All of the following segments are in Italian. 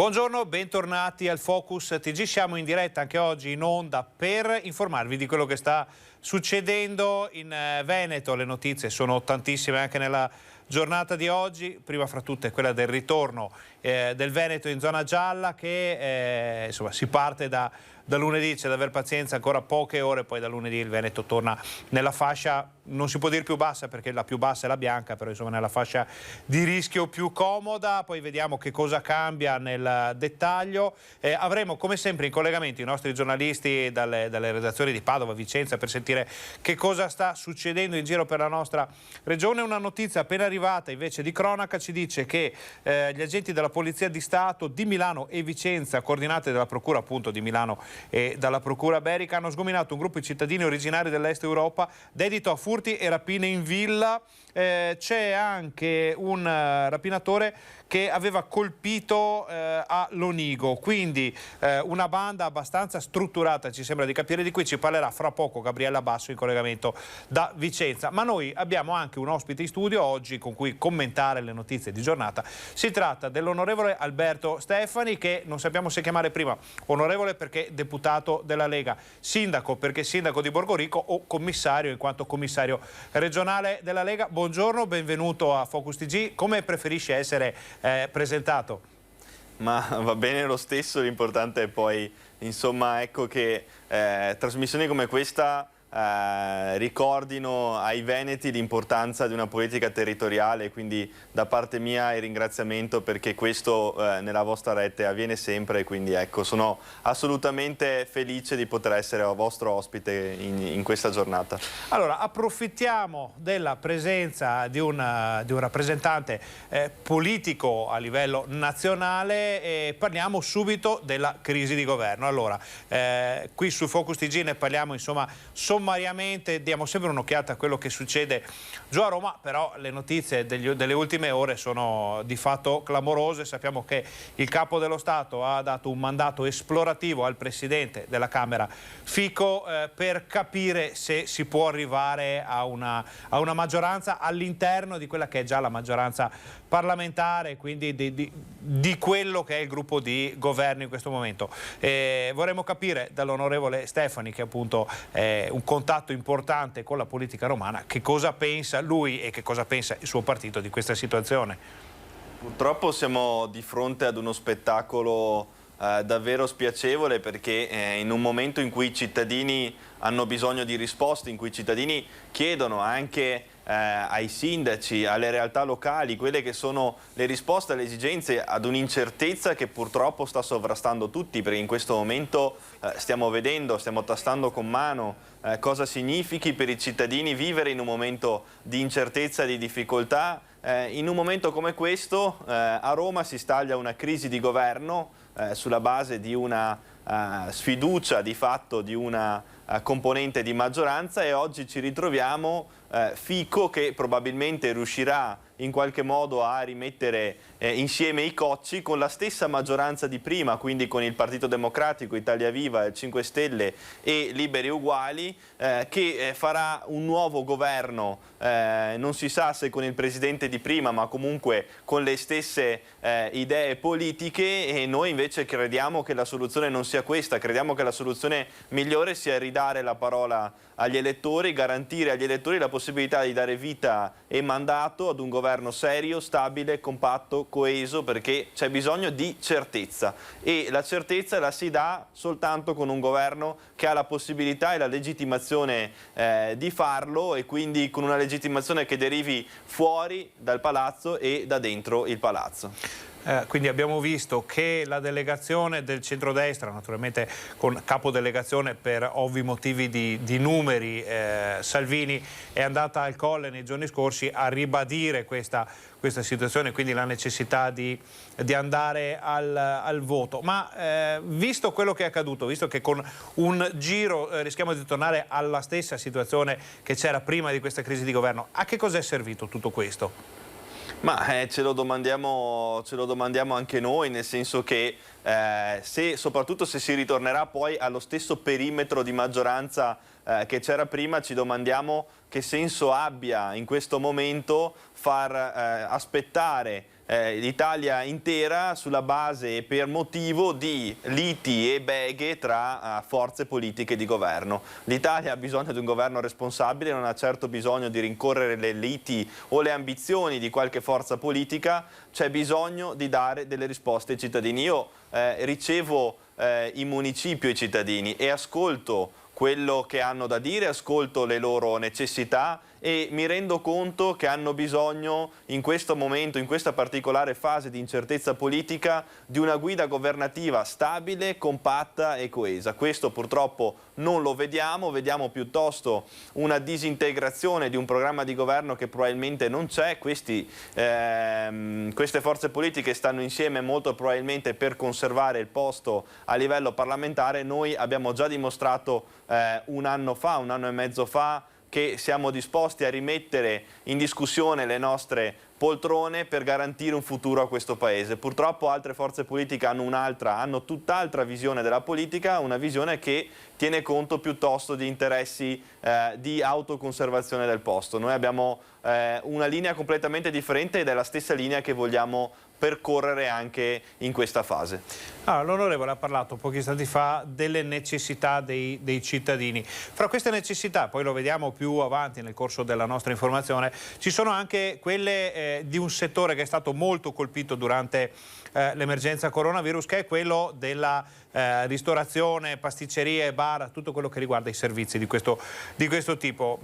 Buongiorno, bentornati al Focus TG. Siamo in diretta anche oggi in onda per informarvi di quello che sta succedendo in Veneto. Le notizie sono tantissime anche nella giornata di oggi, prima fra tutte quella del ritorno del Veneto in zona gialla che insomma, si parte da lunedì, c'è da aver pazienza, ancora poche ore, poi da lunedì il Veneto torna nella fascia, non si può dire più bassa perché la più bassa è la bianca, però insomma nella fascia di rischio più comoda. Poi vediamo che cosa cambia nel dettaglio. Avremo come sempre in collegamento i nostri giornalisti dalle redazioni di Padova, Vicenza, per sentire che cosa sta succedendo in giro per la nostra regione. Una notizia appena arrivata invece di cronaca ci dice che gli agenti della Polizia di Stato di Milano e Vicenza, coordinate dalla Procura appunto di Milano e dalla Procura Berica, hanno sgominato un gruppo di cittadini originari dell'Est Europa dedito a furti e rapine in villa. C'è anche un rapinatore che aveva colpito a Lonigo, quindi una banda abbastanza strutturata, ci sembra di capire. Di cui ci parlerà fra poco Gabriella Basso in collegamento da Vicenza. Ma noi abbiamo anche un ospite in studio oggi con cui commentare le notizie di giornata. Si tratta dell'onorevole Alberto Stefani, che non sappiamo se chiamare prima onorevole perché deputato della Lega, sindaco perché sindaco di Borgorico o commissario in quanto commissario regionale della Lega. Buongiorno, benvenuto a Focus TG. Come preferisce essere presentato? Ma va bene lo stesso, l'importante è poi, insomma, ecco che trasmissioni come questa ricordino ai veneti l'importanza di una politica territoriale, quindi da parte mia il ringraziamento perché questo nella vostra rete avviene sempre, quindi ecco, sono assolutamente felice di poter essere vostro ospite in questa giornata. Allora, approfittiamo della presenza di un rappresentante politico a livello nazionale e parliamo subito della crisi di governo. Allora, qui su Focus TG ne parliamo insomma sommariamente, diamo sempre un'occhiata a quello che succede giù a Roma, però le notizie delle ultime ore sono di fatto clamorose. Sappiamo che il Capo dello Stato ha dato un mandato esplorativo al Presidente della Camera Fico per capire se si può arrivare a una maggioranza all'interno di quella che è già la maggioranza parlamentare, quindi di quello che è il gruppo di governo in questo momento. Vorremmo capire dall'onorevole Stefani, che appunto è un contatto importante con la politica romana, che cosa pensa lui e che cosa pensa il suo partito di questa situazione. Purtroppo siamo di fronte ad uno spettacolo davvero spiacevole, perché in un momento in cui i cittadini hanno bisogno di risposte, in cui i cittadini chiedono anche ai sindaci, alle realtà locali, quelle che sono le risposte alle esigenze, ad un'incertezza che purtroppo sta sovrastando tutti, perché in questo momento stiamo vedendo, stiamo tastando con mano cosa significhi per i cittadini vivere in un momento di incertezza e di difficoltà. In un momento come questo a Roma si staglia una crisi di governo sulla base di una sfiducia di fatto di una componente di maggioranza, e oggi ci ritroviamo Fico che probabilmente riuscirà in qualche modo a rimettere insieme i cocci con la stessa maggioranza di prima, quindi con il Partito Democratico, Italia Viva, il 5 Stelle e Liberi Uguali, che farà un nuovo governo, non si sa se con il presidente di prima, ma comunque con le stesse idee politiche, e noi invece crediamo che la soluzione non sia questa, crediamo che la soluzione migliore sia ridare la parola agli elettori, garantire agli elettori la possibilità di dare vita e mandato ad un governo serio, stabile, compatto, coeso, perché c'è bisogno di certezza, e la certezza la si dà soltanto con un governo che ha la possibilità e la legittimazione di farlo, e quindi con una legittimazione che derivi fuori dal palazzo e da dentro il palazzo. Quindi abbiamo visto che la delegazione del centrodestra, naturalmente con capodelegazione per ovvi motivi di numeri, Salvini, è andata al Colle nei giorni scorsi a ribadire questa situazione, quindi la necessità di andare al voto. Ma visto quello che è accaduto, visto che con un giro rischiamo di tornare alla stessa situazione che c'era prima di questa crisi di governo, a che cosa è servito tutto questo? Ma ce lo domandiamo anche noi, nel senso che soprattutto se si ritornerà poi allo stesso perimetro di maggioranza che c'era prima, ci domandiamo che senso abbia in questo momento far aspettare l'Italia intera sulla base e per motivo di liti e beghe tra forze politiche di governo. L'Italia ha bisogno di un governo responsabile, non ha certo bisogno di rincorrere le liti o le ambizioni di qualche forza politica, c'è bisogno di dare delle risposte ai cittadini. Io ricevo in municipio i cittadini e ascolto quello che hanno da dire, ascolto le loro necessità e mi rendo conto che hanno bisogno in questo momento, in questa particolare fase di incertezza politica, di una guida governativa stabile, compatta e coesa. Questo purtroppo non lo vediamo, vediamo piuttosto una disintegrazione di un programma di governo che probabilmente non c'è. Queste forze politiche stanno insieme molto probabilmente per conservare il posto a livello parlamentare. Noi abbiamo già dimostrato un anno e mezzo fa, che siamo disposti a rimettere in discussione le nostre poltrone per garantire un futuro a questo Paese. Purtroppo altre forze politiche hanno tutt'altra visione della politica, una visione che tiene conto piuttosto di interessi di autoconservazione del posto. Noi abbiamo una linea completamente differente ed è la stessa linea che vogliamo percorrere anche in questa fase. L'onorevole ha parlato pochi istanti fa delle necessità dei cittadini. Fra queste necessità, poi lo vediamo più avanti nel corso della nostra informazione, ci sono anche quelle di un settore che è stato molto colpito durante l'emergenza coronavirus, che è quello della ristorazione, pasticcerie, bar, tutto quello che riguarda i servizi di questo tipo.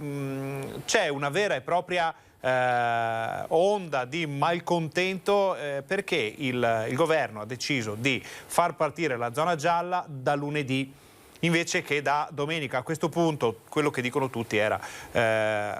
C'è una vera e propria onda di malcontento perché il governo ha deciso di far partire la zona gialla da lunedì invece che da domenica. A questo punto quello che dicono tutti era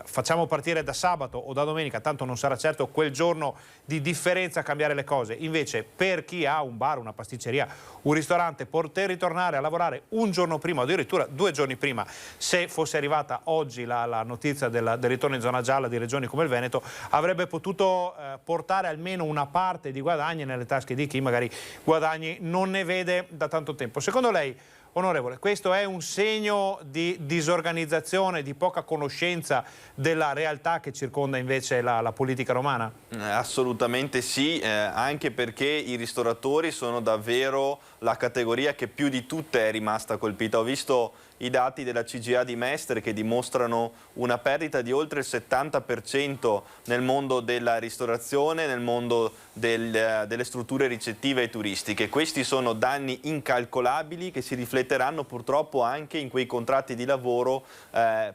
facciamo partire da sabato o da domenica, tanto non sarà certo quel giorno di differenza a cambiare le cose. Invece per chi ha un bar, una pasticceria, un ristorante, poter ritornare a lavorare un giorno prima, addirittura 2 giorni prima, se fosse arrivata oggi la notizia del ritorno in zona gialla di regioni come il Veneto, avrebbe potuto portare almeno una parte di guadagni nelle tasche di chi magari guadagni non ne vede da tanto tempo. Secondo lei, onorevole, questo è un segno di disorganizzazione, di poca conoscenza della realtà che circonda invece la politica romana? Assolutamente sì, anche perché i ristoratori sono davvero la categoria che più di tutte è rimasta colpita. Ho visto i dati della CGIA di Mestre che dimostrano una perdita di oltre il 70% nel mondo della ristorazione, nel mondo delle strutture ricettive e turistiche. Questi sono danni incalcolabili che si rifletteranno purtroppo anche in quei contratti di lavoro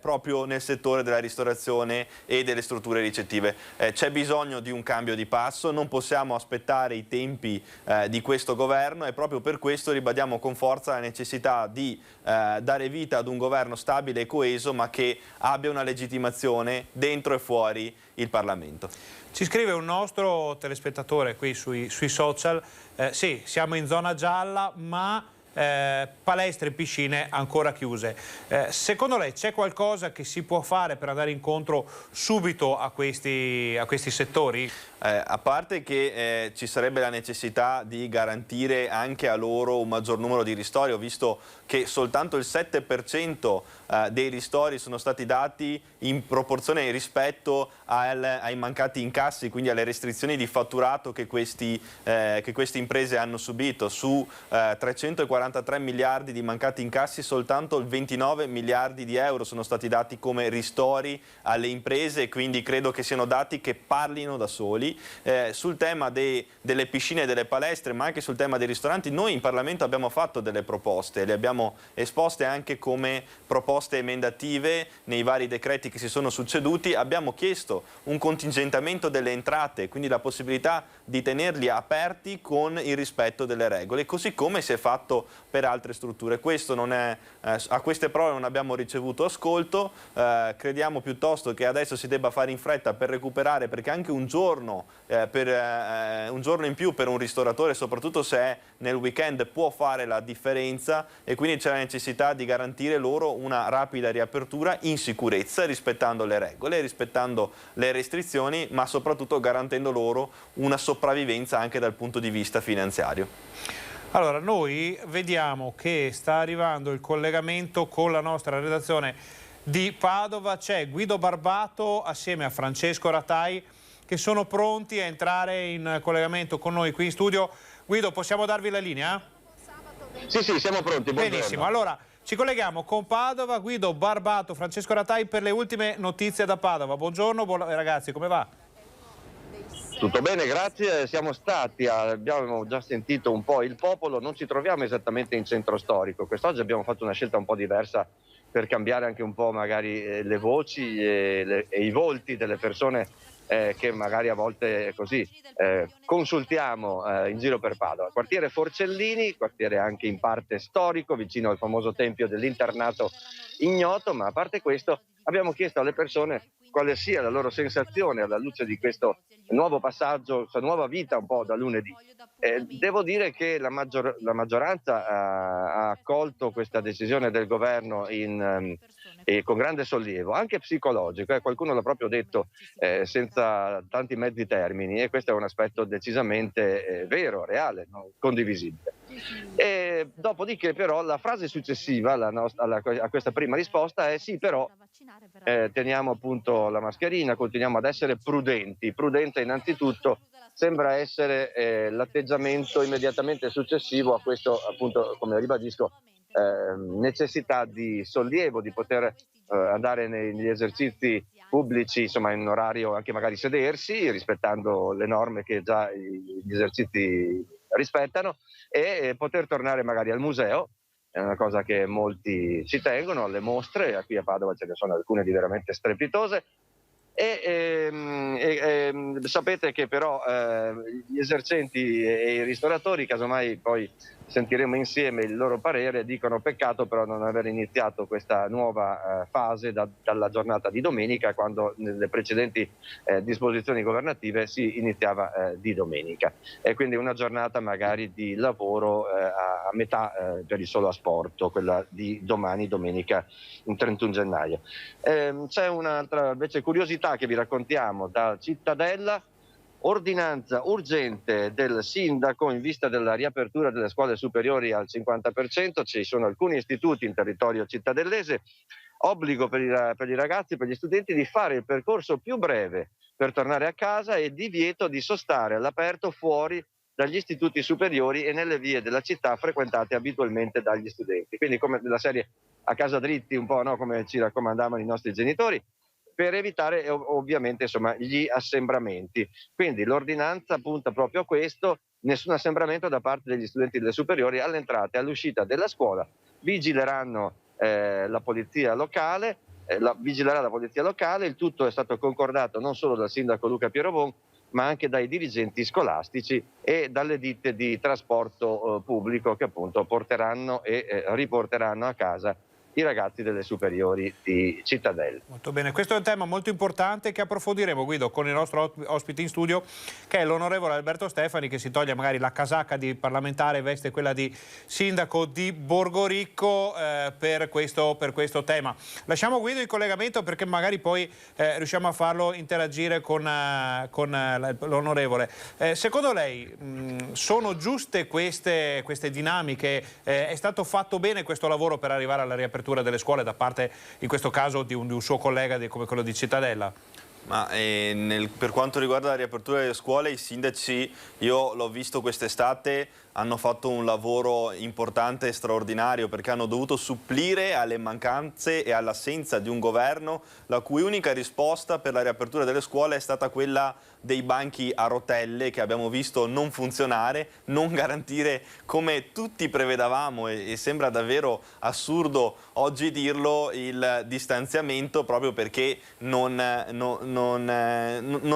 proprio nel settore della ristorazione e delle strutture ricettive. C'è bisogno di un cambio di passo, non possiamo aspettare i tempi di questo governo e proprio per questo ribadiamo con forza la necessità di dare vita ad un governo stabile e coeso, ma che abbia una legittimazione dentro e fuori il Parlamento. Ci scrive un nostro telespettatore qui sui social, sì, siamo in zona gialla, ma palestre e piscine ancora chiuse. Secondo lei c'è qualcosa che si può fare per andare incontro subito a questi settori? A parte che ci sarebbe la necessità di garantire anche a loro un maggior numero di ristori, ho visto che soltanto il 7% dei ristori sono stati dati in proporzione rispetto ai mancati incassi, quindi alle restrizioni di fatturato che queste imprese hanno subito. Su 343 miliardi di mancati incassi, soltanto il 29 miliardi di euro sono stati dati come ristori alle imprese, quindi credo che siano dati che parlino da soli. Sul tema delle piscine e delle palestre, ma anche sul tema dei ristoranti, noi in Parlamento abbiamo fatto delle proposte, le abbiamo esposte anche come proposte emendative nei vari decreti che si sono succeduti. Abbiamo chiesto un contingentamento delle entrate, quindi la possibilità di tenerli aperti con il rispetto delle regole, così come si è fatto per altre strutture. Questo non è, a queste prove non abbiamo ricevuto ascolto, crediamo piuttosto che adesso si debba fare in fretta per recuperare, perché anche un giorno in più per un ristoratore, soprattutto se è nel weekend, può fare la differenza, e quindi c'è la necessità di garantire loro una rapida riapertura in sicurezza, rispettando le regole, rispettando le restrizioni, ma soprattutto garantendo loro una sopravvivenza anche dal punto di vista finanziario. Allora, noi vediamo che sta arrivando il collegamento con la nostra redazione di Padova. C'è Guido Barbato assieme a Francesco Ratai che sono pronti a entrare in collegamento con noi qui in studio. Guido, possiamo darvi la linea? Sì, siamo pronti. Buongiorno. Benissimo, allora ci colleghiamo con Padova, Guido Barbato, Francesco Ratai per le ultime notizie da Padova. Buongiorno ragazzi, come va? Tutto bene, grazie. Siamo stati, abbiamo già sentito un po' il popolo, non ci troviamo esattamente in centro storico. Quest'oggi abbiamo fatto una scelta un po' diversa per cambiare anche un po' magari le voci e i volti delle persone che magari a volte così consultiamo in giro per Padova. Quartiere Forcellini, quartiere anche in parte storico, vicino al famoso tempio dell'Internato Ignoto, ma a parte questo abbiamo chiesto alle persone quale sia la loro sensazione alla luce di questo nuovo passaggio, questa nuova vita un po' da lunedì. Devo dire che la maggioranza ha accolto questa decisione del governo con grande sollievo, anche psicologico, qualcuno l'ha proprio detto senza tanti mezzi termini, e questo è un aspetto decisamente vero, reale, no? Condivisibile. Dopodiché però la frase successiva a questa prima risposta è sì, però teniamo appunto la mascherina, continuiamo ad essere prudenti. Prudente innanzitutto sembra essere l'atteggiamento immediatamente successivo a questo, appunto, come ribadisco, necessità di sollievo, di poter andare negli esercizi pubblici, insomma in orario anche magari sedersi, rispettando le norme che già gli esercizi rispettano, e poter tornare magari al museo. È una cosa che molti ci tengono, alle mostre, qui a Padova ce ne sono alcune di veramente strepitose, sapete che però gli esercenti e i ristoratori, casomai poi sentiremo insieme il loro parere, dicono peccato però non aver iniziato questa nuova fase dalla giornata di domenica, quando nelle precedenti disposizioni governative si iniziava di domenica, e quindi una giornata magari di lavoro a metà per il solo asporto, quella di domani, domenica, il 31 gennaio. C'è un'altra invece curiosità che vi raccontiamo da Cittadella. Ordinanza urgente del sindaco in vista della riapertura delle scuole superiori al 50%, ci sono alcuni istituti in territorio cittadellese, obbligo per i ragazzi, per gli studenti di fare il percorso più breve per tornare a casa e divieto di sostare all'aperto fuori dagli istituti superiori e nelle vie della città frequentate abitualmente dagli studenti. Quindi come della serie a casa dritti un po', no? Come ci raccomandavano i nostri genitori, per evitare ovviamente insomma gli assembramenti. Quindi l'ordinanza punta proprio a questo: nessun assembramento da parte degli studenti delle superiori all'entrata e all'uscita della scuola. Vigileranno la polizia locale, vigilerà la polizia locale. Il tutto è stato concordato non solo dal sindaco Luca Pierobon, ma anche dai dirigenti scolastici e dalle ditte di trasporto pubblico, che appunto porteranno e riporteranno a casa i ragazzi delle superiori di Cittadella. Molto bene, questo è un tema molto importante che approfondiremo, Guido, con il nostro ospite in studio, che è l'onorevole Alberto Stefani, che si toglie magari la casacca di parlamentare e veste quella di sindaco di Borgoricco per questo tema. Lasciamo Guido in collegamento perché magari poi riusciamo a farlo interagire con l'onorevole. Secondo lei sono giuste queste dinamiche? È stato fatto bene questo lavoro per arrivare alla riapertura delle scuole da parte, in questo caso, di un suo collega come quello di Cittadella? Ma per quanto riguarda la riapertura delle scuole, i sindaci, io l'ho visto quest'estate, hanno fatto un lavoro importante e straordinario, perché hanno dovuto supplire alle mancanze e all'assenza di un governo la cui unica risposta per la riapertura delle scuole è stata quella dei banchi a rotelle, che abbiamo visto non funzionare, non garantire come tutti prevedavamo, e sembra davvero assurdo oggi dirlo, il distanziamento, proprio perché non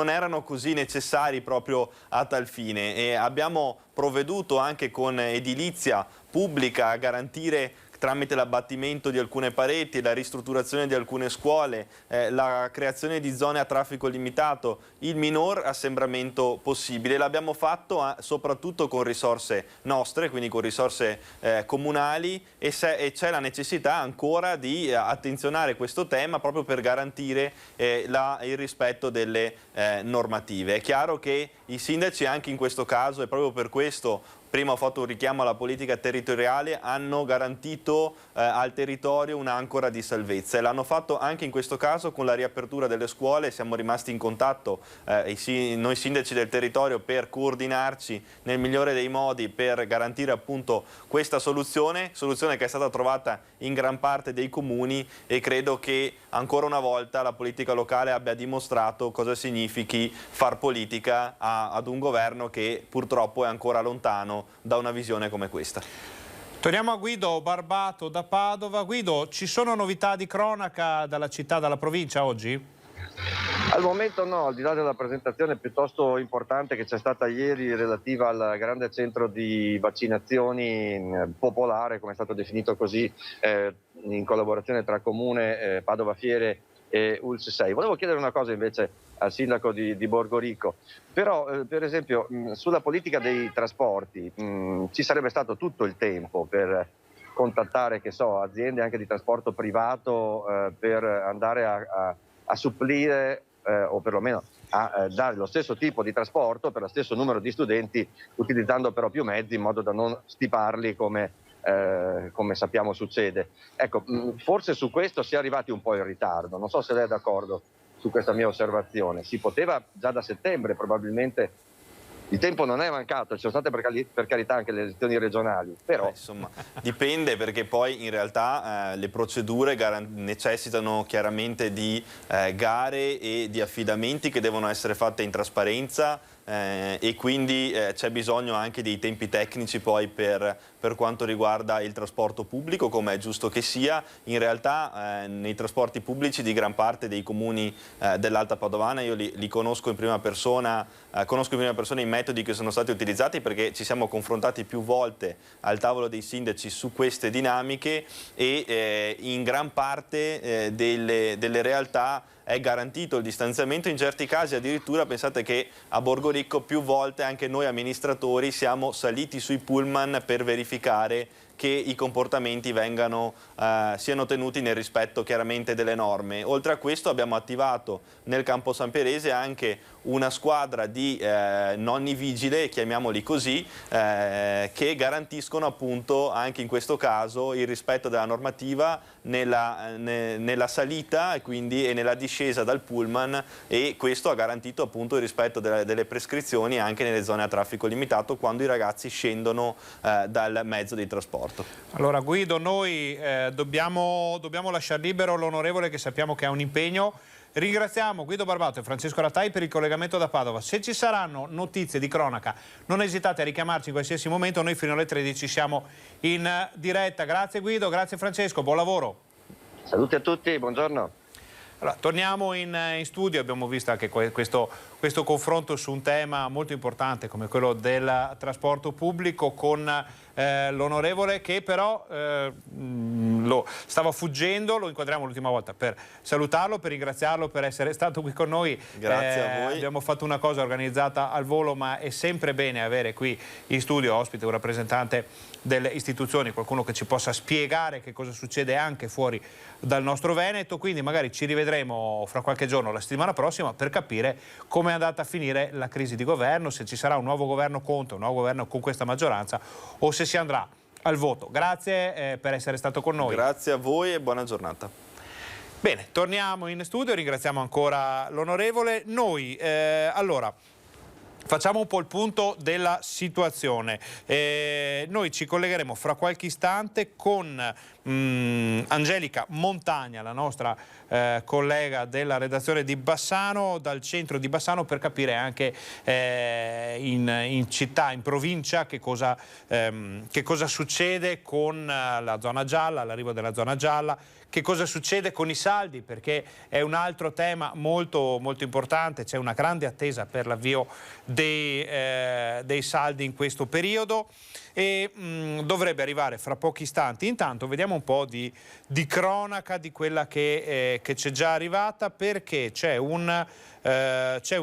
erano così necessari proprio a tal fine, e abbiamo provveduto anche con edilizia pubblica a garantire, tramite l'abbattimento di alcune pareti, la ristrutturazione di alcune scuole, la creazione di zone a traffico limitato, il minor assembramento possibile. L'abbiamo fatto soprattutto con risorse nostre, quindi con risorse comunali, e c'è la necessità ancora di attenzionare questo tema proprio per garantire il rispetto delle normative. È chiaro che i sindaci anche in questo caso, e proprio per questo prima ho fatto un richiamo alla politica territoriale, hanno garantito al territorio un'ancora di salvezza e l'hanno fatto anche in questo caso con la riapertura delle scuole. Siamo rimasti in contatto noi sindaci del territorio per coordinarci nel migliore dei modi per garantire appunto questa soluzione che è stata trovata in gran parte dei comuni, e credo che ancora una volta la politica locale abbia dimostrato cosa significhi far politica ad un governo che purtroppo è ancora lontano da una visione come questa. Torniamo a Guido Barbato da Padova. Guido, ci sono novità di cronaca dalla città, dalla provincia oggi? Al momento no, al di là della presentazione piuttosto importante che c'è stata ieri relativa al grande centro di vaccinazioni popolare, come è stato definito così, in collaborazione tra Comune, Padova Fiere e ULSS 6. Volevo chiedere una cosa invece al sindaco di Borgorico, però per esempio sulla politica dei trasporti ci sarebbe stato tutto il tempo per contattare, che so, aziende anche di trasporto privato per andare a supplire o perlomeno a dare lo stesso tipo di trasporto per lo stesso numero di studenti, utilizzando però più mezzi in modo da non stiparli come sappiamo succede. Ecco, forse su questo si è arrivati un po' in ritardo, non so se lei è d'accordo su questa mia osservazione. Si poteva già da settembre, probabilmente il tempo non è mancato, ci sono state per carità anche le elezioni regionali, però insomma dipende, perché poi in realtà le procedure necessitano chiaramente di gare e di affidamenti che devono essere fatte in trasparenza, e quindi c'è bisogno anche dei tempi tecnici poi per quanto riguarda il trasporto pubblico, come è giusto che sia. In realtà nei trasporti pubblici di gran parte dei comuni dell'Alta Padovana io li conosco in prima persona, i metodi che sono stati utilizzati, perché ci siamo confrontati più volte al tavolo dei sindaci su queste dinamiche, e in gran parte delle realtà è garantito il distanziamento. In certi casi addirittura pensate che a Borgorico più volte anche noi amministratori siamo saliti sui pullman per verificare che i comportamenti siano tenuti nel rispetto chiaramente delle norme. Oltre a questo abbiamo attivato nel Campo San Perese anche una squadra di nonni vigile, chiamiamoli così, che garantiscono appunto anche in questo caso il rispetto della normativa nella salita e nella discesa dal pullman, e questo ha garantito appunto il rispetto delle prescrizioni anche nelle zone a traffico limitato quando i ragazzi scendono dal mezzo di trasporto. Allora Guido, noi dobbiamo lasciare libero l'onorevole, che sappiamo che ha un impegno. Ringraziamo Guido Barbato e Francesco Rattai per il collegamento da Padova. Se ci saranno notizie di cronaca non esitate a richiamarci in qualsiasi momento, noi fino alle 13 siamo in diretta. Grazie Guido, grazie Francesco, buon lavoro. Saluti a tutti, buongiorno. Allora, torniamo in studio, abbiamo visto anche questo confronto su un tema molto importante come quello del trasporto pubblico con l'onorevole che però lo stava fuggendo. Lo inquadriamo l'ultima volta per salutarlo, per ringraziarlo per essere stato qui con noi. Grazie a voi. Abbiamo fatto una cosa organizzata al volo, ma è sempre bene avere qui in studio ospite un rappresentante delle istituzioni, qualcuno che ci possa spiegare che cosa succede anche fuori dal nostro Veneto. Quindi magari ci rivedremo fra qualche giorno, la settimana prossima, per capire come è andata a finire la crisi di governo, se ci sarà un nuovo governo Conte, un nuovo governo con questa maggioranza, o se si andrà al voto. Grazie per essere stato con noi. Grazie a voi e buona giornata. Bene, torniamo in studio, ringraziamo ancora l'onorevole. Noi allora facciamo un po' il punto della situazione. Noi ci collegheremo fra qualche istante con Angelica Montagna, la nostra collega della redazione di Bassano, dal centro di Bassano, per capire anche in città, in provincia, che cosa succede con la zona gialla, l'arrivo della zona gialla, che cosa succede con i saldi, perché è un altro tema molto, molto importante. C'è una grande attesa per l'avvio dei saldi in questo periodo e dovrebbe arrivare fra pochi istanti. Intanto vediamo un po' di cronaca di quella che c'è già arrivata, perché c'è un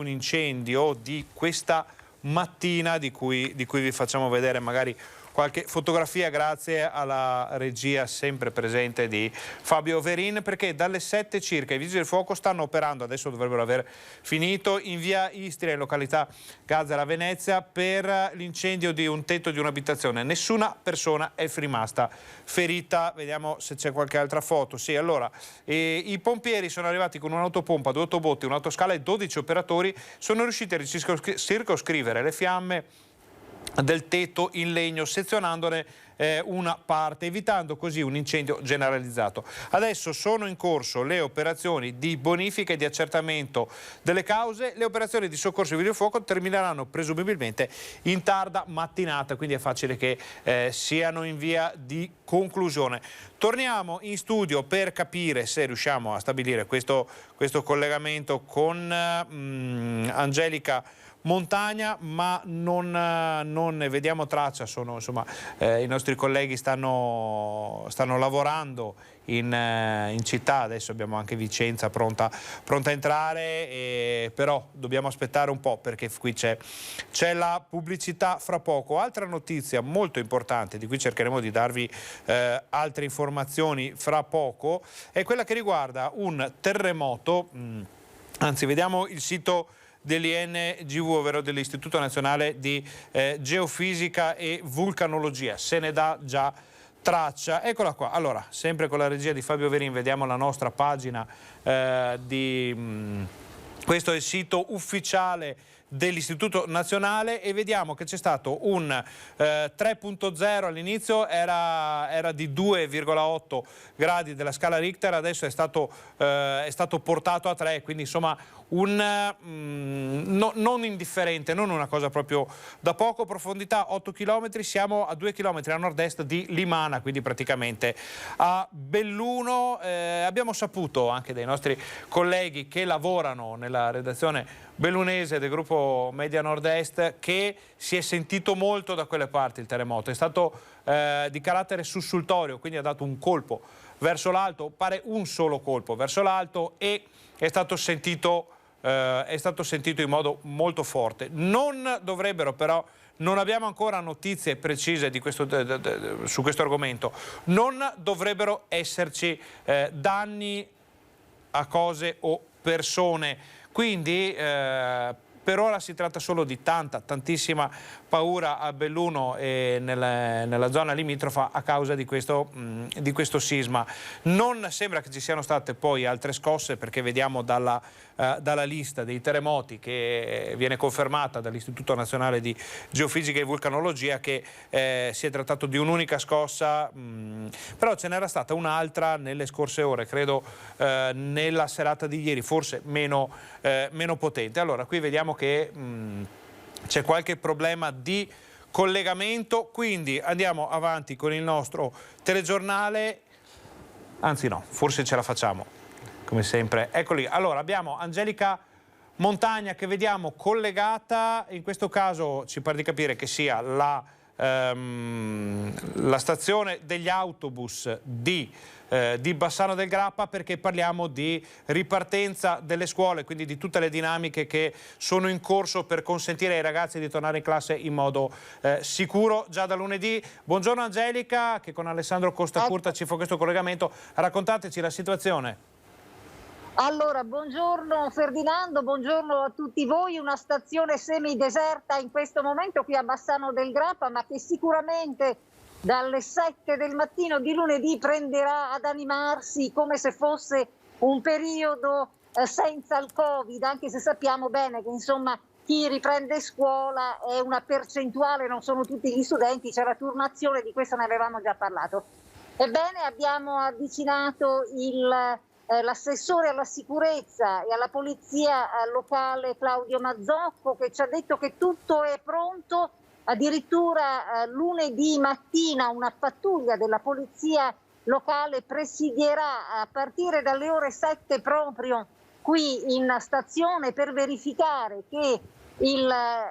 incendio di questa mattina di cui vi facciamo vedere magari qualche fotografia grazie alla regia sempre presente di Fabio Verin, perché dalle 7 circa i vigili del fuoco stanno operando, adesso dovrebbero aver finito, in via Istria, in località Gazzara, Venezia, per l'incendio di un tetto di un'abitazione. Nessuna persona è rimasta ferita. Vediamo se c'è qualche altra foto. Sì, allora, i pompieri sono arrivati con un'autopompa, 2 autobotti, un'autoscala e 12 operatori sono riusciti a circoscrivere le fiamme del tetto in legno, sezionandone una parte, evitando così un incendio generalizzato. Adesso sono in corso le operazioni di bonifica e di accertamento delle cause. Le operazioni di soccorso e vigili del fuoco termineranno presumibilmente in tarda mattinata, quindi è facile che siano in via di conclusione. Torniamo in studio per capire se riusciamo a stabilire questo collegamento con Angelica Montagna, ma non ne vediamo traccia. Insomma, i nostri colleghi stanno lavorando in città. Adesso abbiamo anche Vicenza pronta a entrare, però dobbiamo aspettare un po', perché qui c'è la pubblicità fra poco. Altra notizia molto importante, di cui cercheremo di darvi altre informazioni fra poco, è quella che riguarda un terremoto. Anzi, vediamo il sito dell'INGV, ovvero dell'Istituto Nazionale di Geofisica e Vulcanologia. Se ne dà già traccia. Eccola qua. Allora, sempre con la regia di Fabio Verin, vediamo la nostra pagina questo è il sito ufficiale dell'Istituto Nazionale, e vediamo che c'è stato un 3.0 all'inizio, era di 2,8 gradi della scala Richter, adesso è stato portato a 3, quindi insomma non indifferente, non una cosa proprio da poco. Profondità 8 km, siamo a 2 km a nord-est di Limana, quindi praticamente a Belluno. Abbiamo saputo anche dai nostri colleghi che lavorano nella redazione bellunese del gruppo Media Nord-Est che si è sentito molto da quelle parti il terremoto. È stato di carattere sussultorio, quindi ha dato un colpo verso l'alto, pare un solo colpo verso l'alto, e è stato sentito in modo molto forte. Non dovrebbero però, non abbiamo ancora notizie precise di su questo argomento, non dovrebbero esserci danni a cose o persone, quindi per ora si tratta solo di tantissima paura a Belluno e nella zona limitrofa a causa di questo sisma. Non sembra che ci siano state poi altre scosse, perché vediamo dalla lista dei terremoti che viene confermata dall'Istituto Nazionale di Geofisica e Vulcanologia che si è trattato di un'unica scossa, però ce n'era stata un'altra nelle scorse ore, credo nella serata di ieri, forse meno potente. Allora, qui vediamo che c'è qualche problema di collegamento, quindi andiamo avanti con il nostro telegiornale, anzi no, forse ce la facciamo come sempre. Eccoli. Allora, abbiamo Angelica Montagna che vediamo collegata, in questo caso ci pare di capire che sia la stazione degli autobus di Bassano del Grappa, perché parliamo di ripartenza delle scuole, quindi di tutte le dinamiche che sono in corso per consentire ai ragazzi di tornare in classe in modo sicuro già da lunedì. Buongiorno Angelica, che con Alessandro Costacurta ci fa questo collegamento. Raccontateci la situazione. Allora, buongiorno Ferdinando, buongiorno a tutti voi. Una stazione semideserta in questo momento qui a Bassano del Grappa, ma che sicuramente dalle 7 del mattino di lunedì prenderà ad animarsi come se fosse un periodo senza il Covid, anche se sappiamo bene che insomma chi riprende scuola è una percentuale, non sono tutti gli studenti, c'è la turnazione, di questo ne avevamo già parlato. Ebbene, abbiamo avvicinato l'assessore alla sicurezza e alla polizia locale Claudio Mazzocco, che ci ha detto che tutto è pronto. Addirittura lunedì mattina una pattuglia della polizia locale presidierà a partire dalle ore 7 proprio qui in stazione per verificare che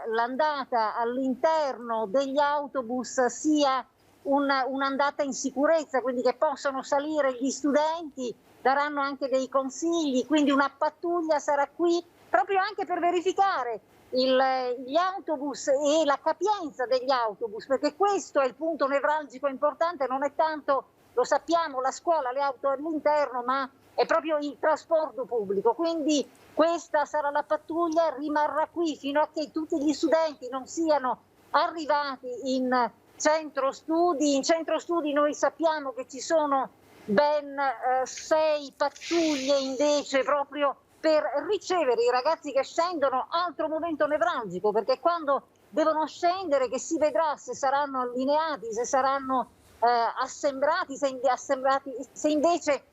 l'andata all'interno degli autobus sia un'andata in sicurezza, quindi che possano salire gli studenti, daranno anche dei consigli, quindi una pattuglia sarà qui proprio anche per verificare gli autobus e la capienza degli autobus, perché questo è il punto nevralgico importante, non è tanto, lo sappiamo, la scuola, le auto all'interno, ma è proprio il trasporto pubblico. Quindi questa sarà la pattuglia, rimarrà qui fino a che tutti gli studenti non siano arrivati in centro studi. In centro studi noi sappiamo che ci sono ben 6 pattuglie invece proprio per ricevere i ragazzi che scendono, altro momento nevralgico, perché quando devono scendere, che si vedrà se saranno allineati, se saranno assemblati, se invece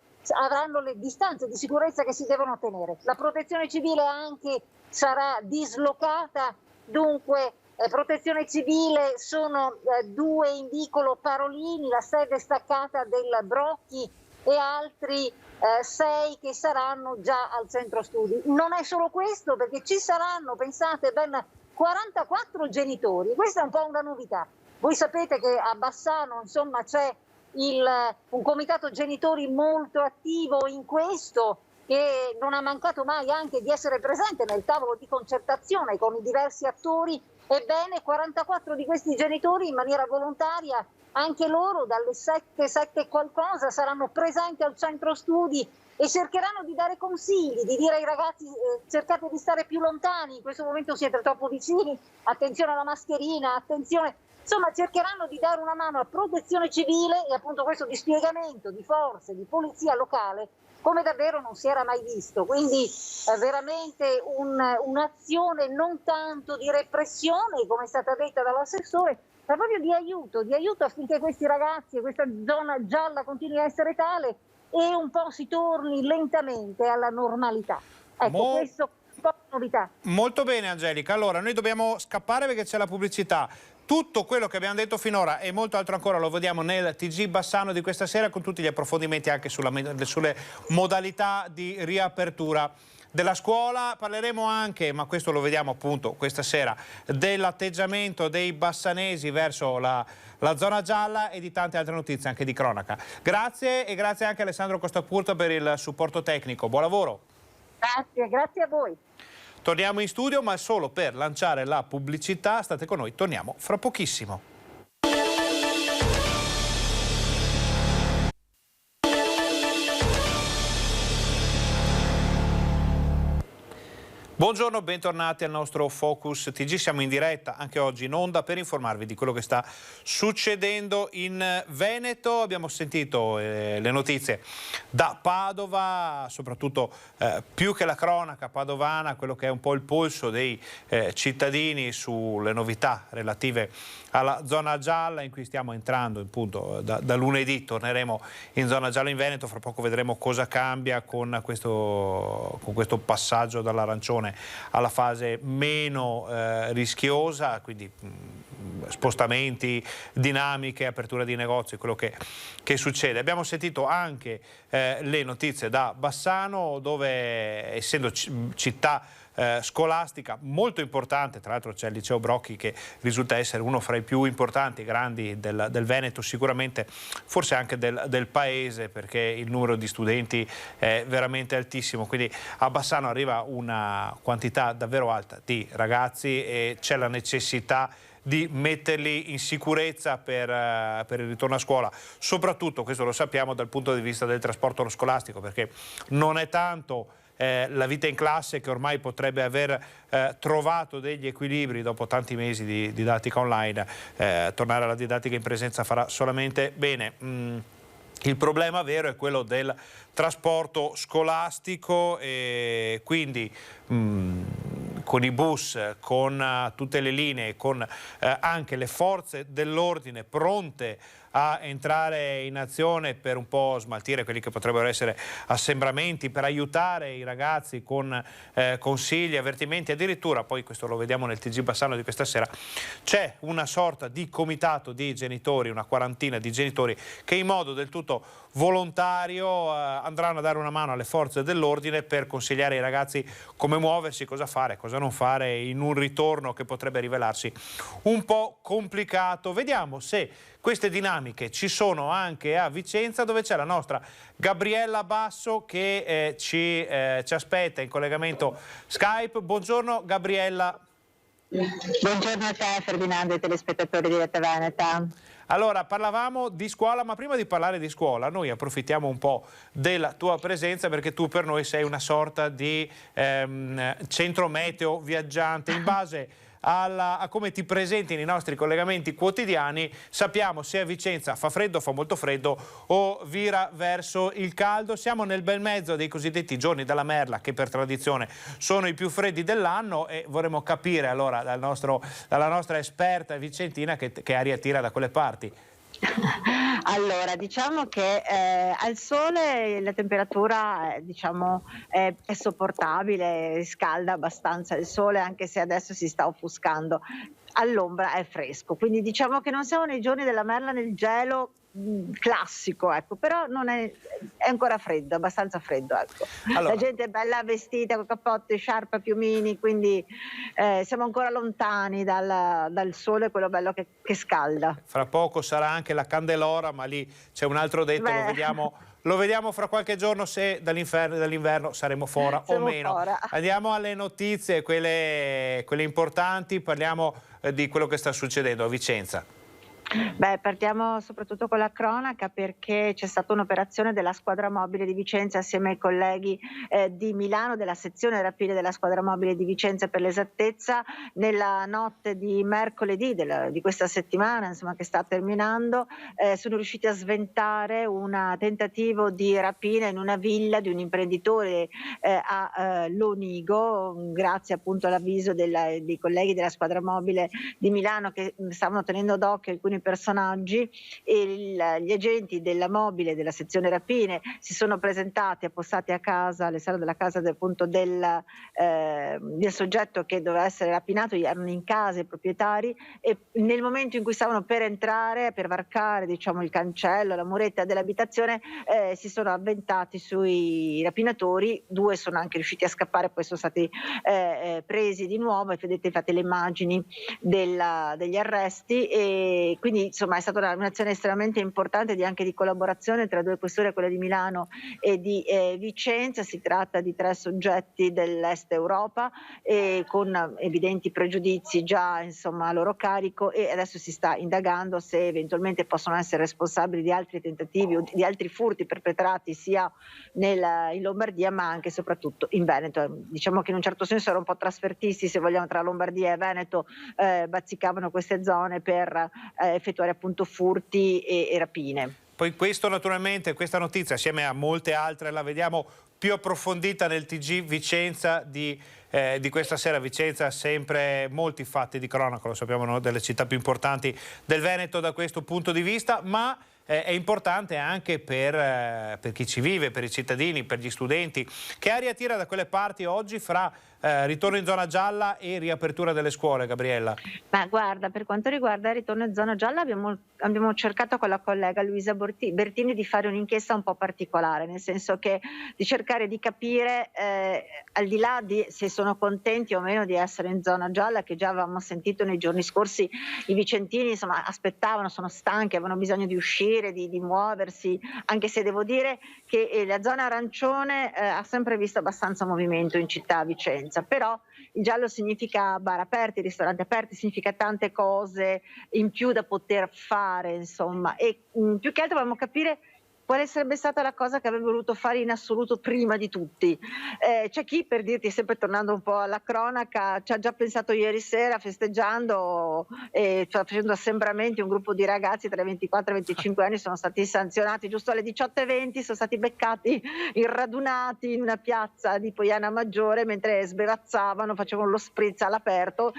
avranno le distanze di sicurezza che si devono tenere. La protezione civile anche sarà dislocata, dunque protezione civile sono 2 in vicolo Parolini, la sede staccata del Brocchi, e altri 6 che saranno già al centro studi. Non è solo questo, perché ci saranno, pensate, ben 44 genitori. Questa è un po' una novità. Voi sapete che a Bassano, insomma, c'è un comitato genitori molto attivo in questo, che non ha mancato mai anche di essere presente nel tavolo di concertazione con i diversi attori. Ebbene, 44 di questi genitori in maniera volontaria, anche loro dalle 7 e qualcosa, saranno presenti al centro studi e cercheranno di dare consigli, di dire ai ragazzi cercate di stare più lontani, in questo momento siete troppo vicini, attenzione alla mascherina, attenzione. Insomma, cercheranno di dare una mano a protezione civile e appunto questo dispiegamento di forze, di polizia locale, come davvero non si era mai visto. Quindi veramente un'azione non tanto di repressione, come è stata detta dall'assessore, ma proprio di aiuto affinché questi ragazzi e questa zona gialla continui a essere tale e un po' si torni lentamente alla normalità. Ecco, questo è un po' di novità. Molto bene Angelica, allora noi dobbiamo scappare perché c'è la pubblicità. Tutto quello che abbiamo detto finora e molto altro ancora lo vediamo nel TG Bassano di questa sera, con tutti gli approfondimenti anche sulle modalità di riapertura della scuola. Parleremo anche, ma questo lo vediamo appunto questa sera, dell'atteggiamento dei bassanesi verso la zona gialla e di tante altre notizie anche di cronaca. Grazie, e grazie anche a Alessandro Costapurta per il supporto tecnico. Buon lavoro. Grazie a voi. Torniamo in studio, ma solo per lanciare la pubblicità. State con noi, torniamo fra pochissimo. Buongiorno, bentornati al nostro Focus TG. Siamo in diretta anche oggi in onda per informarvi di quello che sta succedendo in Veneto. Abbiamo sentito le notizie da Padova, soprattutto più che la cronaca padovana, quello che è un po' il polso dei cittadini sulle novità relative alla zona gialla in cui stiamo entrando. Appunto, da lunedì torneremo in zona gialla in Veneto. Fra poco vedremo cosa cambia con questo passaggio dall'arancione alla fase meno rischiosa, quindi spostamenti, dinamiche, apertura di negozi, quello che succede. Abbiamo sentito anche le notizie da Bassano, dove essendo città scolastica molto importante, tra l'altro c'è il liceo Brocchi che risulta essere uno fra i più importanti e grandi del Veneto, sicuramente forse anche del paese, perché il numero di studenti è veramente altissimo, quindi a Bassano arriva una quantità davvero alta di ragazzi e c'è la necessità di metterli in sicurezza per il ritorno a scuola, soprattutto, questo lo sappiamo, dal punto di vista del trasporto scolastico, perché non è tanto la vita in classe, che ormai potrebbe aver trovato degli equilibri dopo tanti mesi di didattica online. Tornare alla didattica in presenza farà solamente bene. Il problema vero è quello del trasporto scolastico, e quindi con i bus, con tutte le linee, con anche le forze dell'ordine pronte a entrare in azione per un po' smaltire quelli che potrebbero essere assembramenti, per aiutare i ragazzi con consigli, avvertimenti, addirittura, poi questo lo vediamo nel TG Bassano di questa sera, c'è una sorta di comitato di genitori, una quarantina di genitori che in modo del tutto volontario andranno a dare una mano alle forze dell'ordine per consigliare ai ragazzi come muoversi, cosa fare, cosa non fare in un ritorno che potrebbe rivelarsi un po' complicato. Vediamo se queste dinamiche ci sono anche a Vicenza, dove c'è la nostra Gabriella Basso che ci aspetta in collegamento Skype. Buongiorno Gabriella. Buongiorno a te Ferdinando e telespettatori di Rete Veneta. Allora, parlavamo di scuola, ma prima di parlare di scuola noi approfittiamo un po' della tua presenza, perché tu per noi sei una sorta di centro meteo viaggiante. In base a come ti presenti nei nostri collegamenti quotidiani sappiamo se a Vicenza fa freddo, fa molto freddo o vira verso il caldo. Siamo nel bel mezzo dei cosiddetti giorni della merla, che per tradizione sono i più freddi dell'anno, e vorremmo capire allora dalla nostra esperta vicentina che aria tira da quelle parti. Allora, diciamo che al sole la temperatura è sopportabile, scalda abbastanza il sole, anche se adesso si sta offuscando. All'ombra è fresco, quindi diciamo che non siamo nei giorni della merla nel gelo classico, ecco, però non è ancora freddo, abbastanza freddo, ecco. Allora, la gente è bella vestita con cappotti, sciarpa, piumini, quindi siamo ancora lontani dal sole, quello bello che scalda. fra poco sarà anche la Candelora, ma lì c'è un altro detto, lo vediamo fra qualche giorno se dall'inverno saremo fuori o meno. Fora. Andiamo alle notizie, quelle importanti, parliamo di quello che sta succedendo a Vicenza. Beh, partiamo soprattutto con la cronaca, perché c'è stata un'operazione della squadra mobile di Vicenza assieme ai colleghi di Milano, della sezione rapine della squadra mobile di Vicenza per l'esattezza, nella notte di mercoledì di questa settimana, insomma, che sta terminando. Sono riusciti a sventare un tentativo di rapina in una villa di un imprenditore a Lonigo, grazie appunto all'avviso dei colleghi della squadra mobile di Milano, che stavano tenendo d'occhio alcuni personaggi, e gli agenti della mobile della sezione rapine si sono presentati, appostati a casa, alle sale della casa del soggetto che doveva essere rapinato. Erano in casa i proprietari, e nel momento in cui stavano per entrare, per varcare il cancello, la muretta dell'abitazione, si sono avventati sui rapinatori. 2 sono anche riusciti a scappare, poi sono stati presi di nuovo, e vedete infatti le immagini degli arresti. E quindi insomma è stata un'azione estremamente importante anche di collaborazione tra 2 questure, quella di Milano e di Vicenza. Si tratta di 3 soggetti dell'est Europa, con evidenti pregiudizi già a loro carico, e adesso si sta indagando se eventualmente possono essere responsabili di altri tentativi o di altri furti perpetrati sia in Lombardia, ma anche e soprattutto in Veneto. Diciamo che in un certo senso erano un po' trasfertisti, se vogliamo, tra Lombardia e Veneto, bazzicavano queste zone per effettuare appunto furti e rapine. Poi questa notizia assieme a molte altre la vediamo più approfondita nel TG Vicenza di questa sera. Vicenza, sempre molti fatti di cronaca, lo sappiamo, una delle città più importanti del Veneto da questo punto di vista, ma è importante anche per chi ci vive, per i cittadini, per gli studenti. Che aria tira da quelle parti oggi fra ritorno in zona gialla e riapertura delle scuole, Gabriella? Ma guarda, per quanto riguarda il ritorno in zona gialla, abbiamo cercato con la collega Luisa Bertini di fare un'inchiesta un po' particolare, nel senso che di cercare di capire, al di là di se sono contenti o meno di essere in zona gialla, che già avevamo sentito nei giorni scorsi, i vicentini insomma aspettavano, sono stanchi, avevano bisogno di uscire, di muoversi, anche se devo dire che la zona arancione ha sempre visto abbastanza movimento in città Vicenza. Però il giallo significa bar aperti, ristoranti aperti, significa tante cose in più da poter fare, insomma, e più che altro volevamo capire quale sarebbe stata la cosa che avrebbe voluto fare in assoluto prima di tutti. C'è chi, per dirti, sempre tornando un po' alla cronaca, ci ha già pensato ieri sera festeggiando e facendo assembramenti. Un gruppo di ragazzi tra i 24 e i 25 anni sono stati sanzionati giusto alle 18:20, sono stati beccati radunati in una piazza di Poiana Maggiore mentre sbevazzavano, facevano lo spritz all'aperto,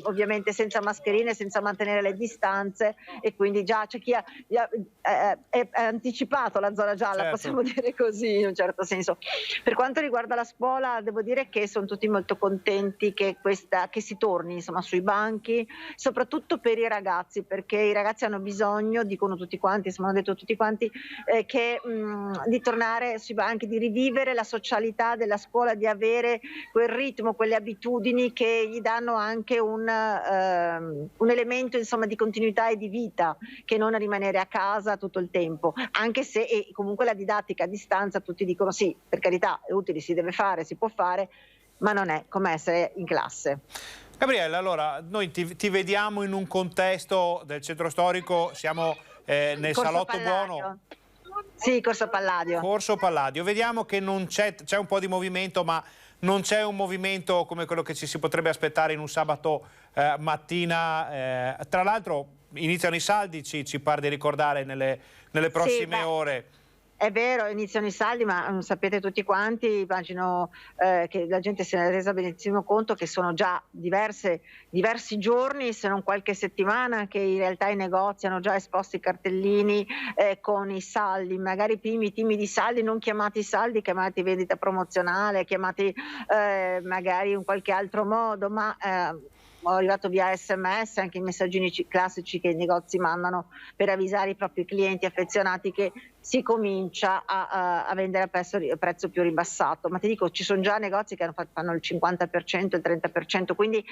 ovviamente senza mascherine, senza mantenere le distanze, e quindi già c'è chi è anticipato la zona gialla, certo. Possiamo dire così in un certo senso. Per quanto riguarda la scuola, devo dire che sono tutti molto contenti che si torni insomma sui banchi, soprattutto per i ragazzi, perché i ragazzi hanno bisogno, dicono tutti quanti, insomma hanno detto tutti quanti, di tornare sui banchi, di rivivere la socialità della scuola, di avere quel ritmo, quelle abitudini che gli danno anche un elemento insomma di continuità e di vita, che non rimanere a casa tutto il tempo. Anche se comunque la didattica a distanza, tutti dicono sì, per carità, è utile, si deve fare, si può fare, ma non è come essere in classe. Gabriella, allora noi ti vediamo in un contesto del centro storico, siamo nel Corso salotto Palladio. buono. Sì, Corso Palladio. Corso Palladio, vediamo che non c'è un po' di movimento, ma non c'è un movimento come quello che ci si potrebbe aspettare in un sabato mattina. Tra l'altro iniziano i saldi, ci pare di ricordare nelle prossime ore. È vero, iniziano i saldi, ma sapete tutti quanti, immagino che la gente si è resa benissimo conto che sono già diversi giorni, se non qualche settimana, che in realtà i negozi hanno già esposto i cartellini con i saldi, magari primi timidi saldi, non chiamati saldi, chiamati vendita promozionale, chiamati magari in qualche altro modo, ma ho arrivato via SMS anche i messaggini classici che i negozi mandano per avvisare i propri clienti affezionati che si comincia a vendere a prezzo più ribassato. Ma ti dico, ci sono già negozi che fanno il 50%, il 30%, quindi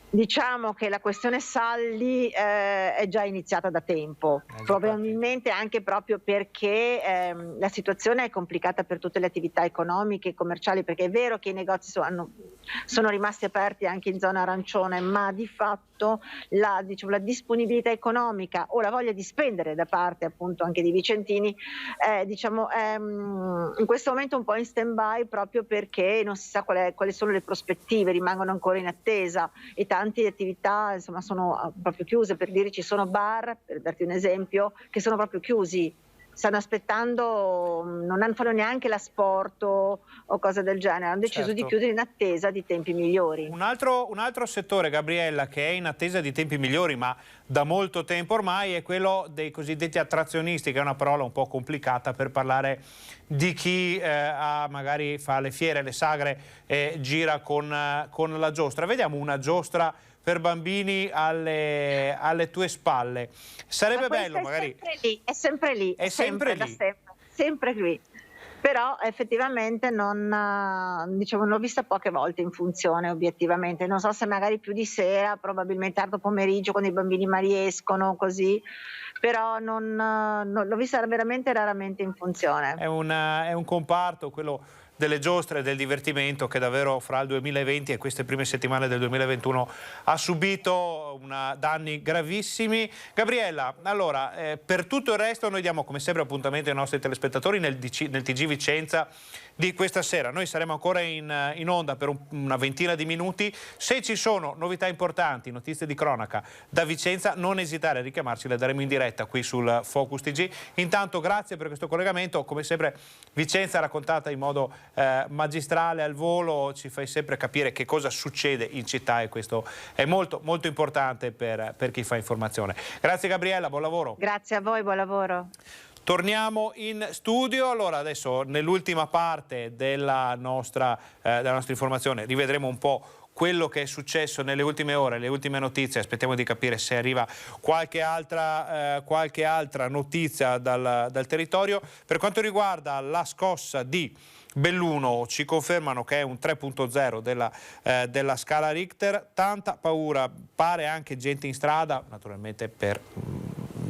diciamo che la questione saldi è già iniziata da tempo, probabilmente anche proprio perché la situazione è complicata per tutte le attività economiche e commerciali, perché è vero che i negozi sono rimasti aperti anche in zona arancione, ma di fatto la disponibilità economica o la voglia di spendere da parte appunto anche di vicentini è in questo momento un po' in stand-by, proprio perché non si sa quali sono le prospettive, rimangono ancora in attesa e tante attività insomma sono proprio chiuse. Per dire, ci sono bar, per darti un esempio, che sono proprio chiusi, stanno aspettando, non fanno neanche l'asporto o cose del genere, hanno deciso di chiudere in attesa di tempi migliori. Un altro settore, Gabriella, che è in attesa di tempi migliori, ma da molto tempo ormai, è quello dei cosiddetti attrazionisti, che è una parola un po' complicata per parlare di chi magari fa le fiere, le sagre e gira con la giostra. Vediamo una giostra per bambini alle tue spalle. Sarebbe bello magari... È sempre lì, sempre qui. Però effettivamente l'ho vista poche volte in funzione, obiettivamente. Non so se magari più di sera, probabilmente tardo pomeriggio, quando i bambini riescono così, però l'ho vista veramente raramente in funzione. È un comparto, quello delle giostre e del divertimento, che davvero fra il 2020 e queste prime settimane del 2021 ha subito danni gravissimi. Gabriella, allora, per tutto il resto noi diamo come sempre appuntamento ai nostri telespettatori nel TG Vicenza di questa sera. Noi saremo ancora in onda per una ventina di minuti. Se ci sono novità importanti, notizie di cronaca da Vicenza, non esitare a richiamarci, le daremo in diretta qui sul Focus TG. Intanto grazie per questo collegamento, come sempre Vicenza raccontata in modo magistrale, al volo, ci fai sempre capire che cosa succede in città, e questo è molto molto importante per chi fa informazione. Grazie Gabriella, buon lavoro. Grazie a voi, buon lavoro. Torniamo in studio. Allora adesso nell'ultima parte della nostra informazione rivedremo un po' quello che è successo nelle ultime ore, le ultime notizie. Aspettiamo di capire se arriva qualche altra notizia dal territorio. Per quanto riguarda la scossa di Belluno, ci confermano che è un 3.0 della scala Richter. Tanta paura, pare anche gente in strada, naturalmente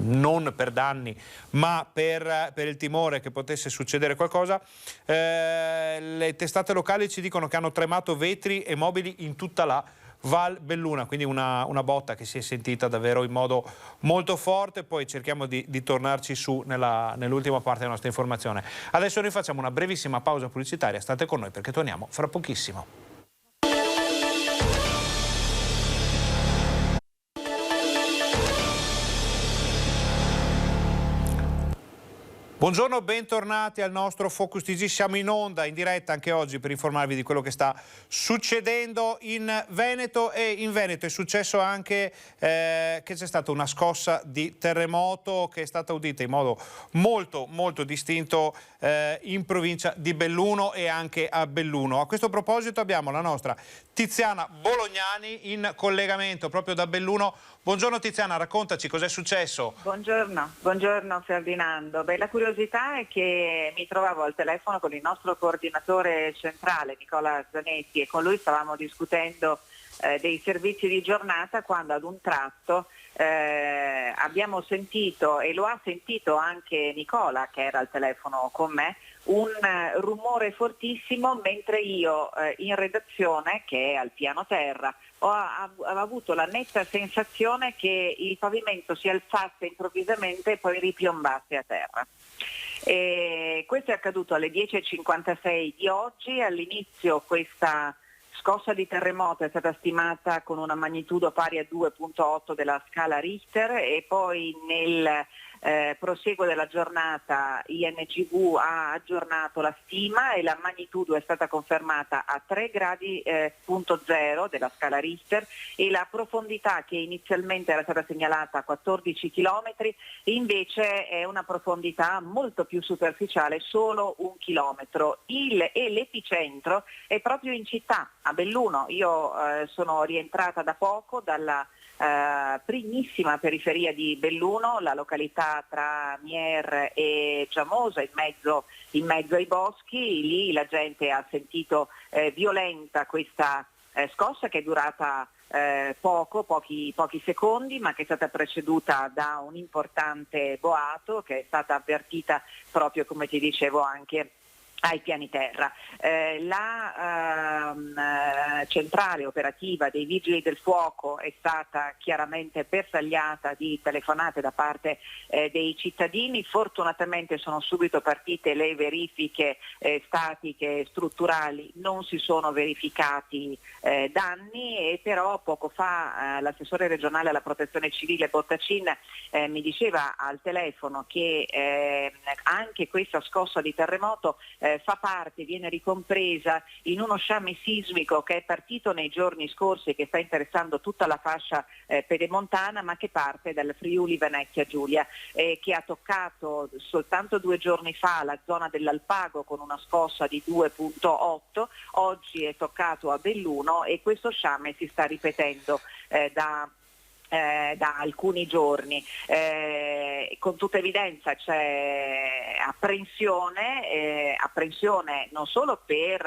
non per danni, ma per il timore che potesse succedere qualcosa. Le testate locali ci dicono che hanno tremato vetri e mobili in tutta la Val Belluna, quindi una botta che si è sentita davvero in modo molto forte. Poi cerchiamo di tornarci su nell'ultima parte della nostra informazione. Adesso noi facciamo una brevissima pausa pubblicitaria, state con noi perché torniamo fra pochissimo. Buongiorno, bentornati al nostro Focus TG. Siamo in onda, in diretta anche oggi per informarvi di quello che sta succedendo in Veneto. E in Veneto è successo anche che c'è stata una scossa di terremoto che è stata udita in modo molto molto distinto in provincia di Belluno e anche a Belluno. A questo proposito abbiamo la nostra Tiziana Bolognani in collegamento proprio da Belluno. Buongiorno Tiziana, raccontaci cos'è successo. Buongiorno Ferdinando. La curiosità è che mi trovavo al telefono con il nostro coordinatore centrale Nicola Zanetti e con lui stavamo discutendo dei servizi di giornata, quando ad un tratto abbiamo sentito, e lo ha sentito anche Nicola che era al telefono con me, un rumore fortissimo mentre io in redazione, che è al piano terra, avevo avuto la netta sensazione che il pavimento si alzasse improvvisamente e poi ripiombasse a terra. Questo è accaduto alle 10:56 di oggi. All'inizio questa scossa di terremoto è stata stimata con una magnitudo pari a 2,8 della scala Richter, e poi nel proseguo della giornata INGV ha aggiornato la stima e la magnitudo è stata confermata a 3,0 della scala Richter, e la profondità, che inizialmente era stata segnalata a 14 km, invece è una profondità molto più superficiale, solo 1 chilometro. E l'epicentro è proprio in città, a Belluno. Io sono rientrata da poco dalla primissima periferia di Belluno, la località tra Mier e Giamosa, in mezzo ai boschi. Lì la gente ha sentito violenta questa scossa, che è durata pochi secondi, ma che è stata preceduta da un importante boato, che è stata avvertita proprio, come ti dicevo, anche ai piani terra. La centrale operativa dei Vigili del Fuoco è stata chiaramente bersagliata di telefonate da parte dei cittadini. Fortunatamente sono subito partite le verifiche statiche e strutturali, non si sono verificati danni, e però poco fa l'assessore regionale alla protezione civile Bottacin mi diceva al telefono che anche questa scossa di terremoto fa parte, viene ricompresa in uno sciame sismico che è partito nei giorni scorsi e che sta interessando tutta la fascia pedemontana, ma che parte dal Friuli Venezia Giulia, che ha toccato soltanto 2 giorni fa la zona dell'Alpago con una scossa di 2,8, oggi è toccato a Belluno, e questo sciame si sta ripetendo da alcuni giorni. Con tutta evidenza c'è apprensione non solo per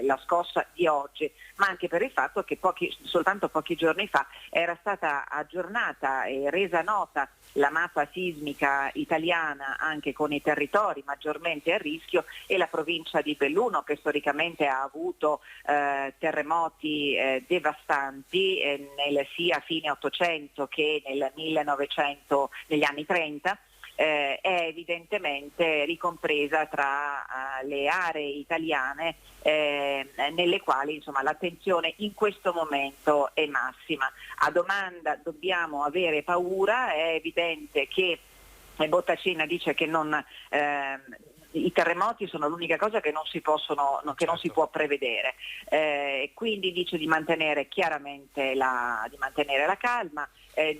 la scossa di oggi, ma anche per il fatto che soltanto pochi giorni fa era stata aggiornata e resa nota la mappa sismica italiana, anche con i territori maggiormente a rischio, e la provincia di Belluno, che storicamente ha avuto terremoti devastanti sia a fine 800 che nel 1900, negli anni 30, è evidentemente ricompresa tra le aree italiane nelle quali, insomma, l'attenzione in questo momento è massima. A domanda dobbiamo avere paura, è evidente che Bottacin dice che i terremoti sono l'unica cosa che non si può prevedere, quindi dice di mantenere chiaramente la calma,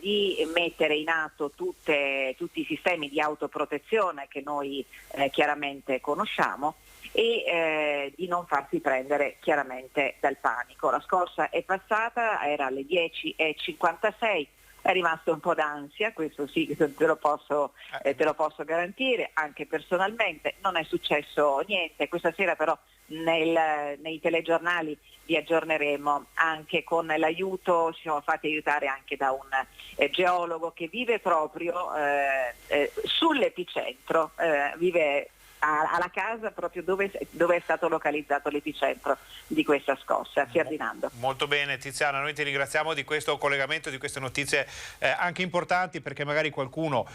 di mettere in atto tutti i sistemi di autoprotezione che noi chiaramente conosciamo, e di non farsi prendere chiaramente dal panico. La scossa è passata, era alle 10:56. È rimasto un po' d'ansia, questo sì, te lo posso garantire, anche personalmente. Non è successo niente. Questa sera però nei telegiornali vi aggiorneremo anche con l'aiuto, ci siamo fatti aiutare anche da un geologo che vive proprio sull'epicentro, vive alla casa proprio dove è stato localizzato l'epicentro di questa scossa. Ferdinando. Molto bene Tiziana, noi ti ringraziamo di questo collegamento, di queste notizie anche importanti, perché magari qualcuno,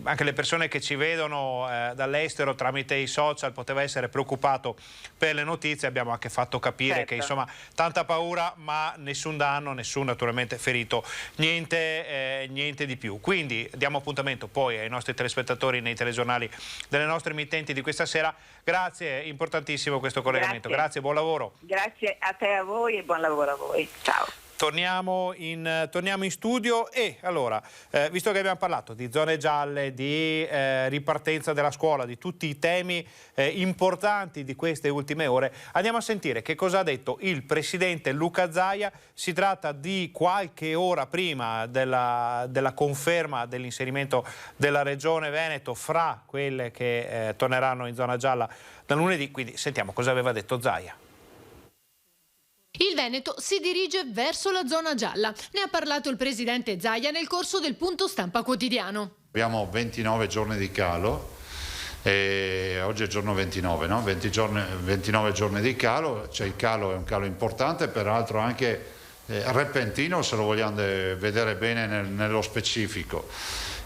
anche le persone che ci vedono dall'estero tramite i social, poteva essere preoccupato per le notizie. Abbiamo anche fatto capire che insomma tanta paura, ma nessun danno, nessun naturalmente ferito, niente di più. Quindi diamo appuntamento poi ai nostri telespettatori nei telegiornali delle nostre emittenti di questa sera. Grazie, importantissimo questo collegamento. Grazie, buon lavoro. Grazie a te, a voi, e buon lavoro a voi. Ciao. Torniamo in studio, e allora, visto che abbiamo parlato di zone gialle, di ripartenza della scuola, di tutti i temi importanti di queste ultime ore, andiamo a sentire che cosa ha detto il presidente Luca Zaia. Si tratta di qualche ora prima della conferma dell'inserimento della Regione Veneto fra quelle che torneranno in zona gialla da lunedì, quindi sentiamo cosa aveva detto Zaia. Il Veneto si dirige verso la zona gialla. Ne ha parlato il presidente Zaia nel corso del punto stampa quotidiano. Abbiamo 29 giorni di calo, e oggi è giorno 29, no? 29 giorni di calo, cioè il calo è un calo importante, peraltro anche repentino se lo vogliamo vedere bene nello specifico,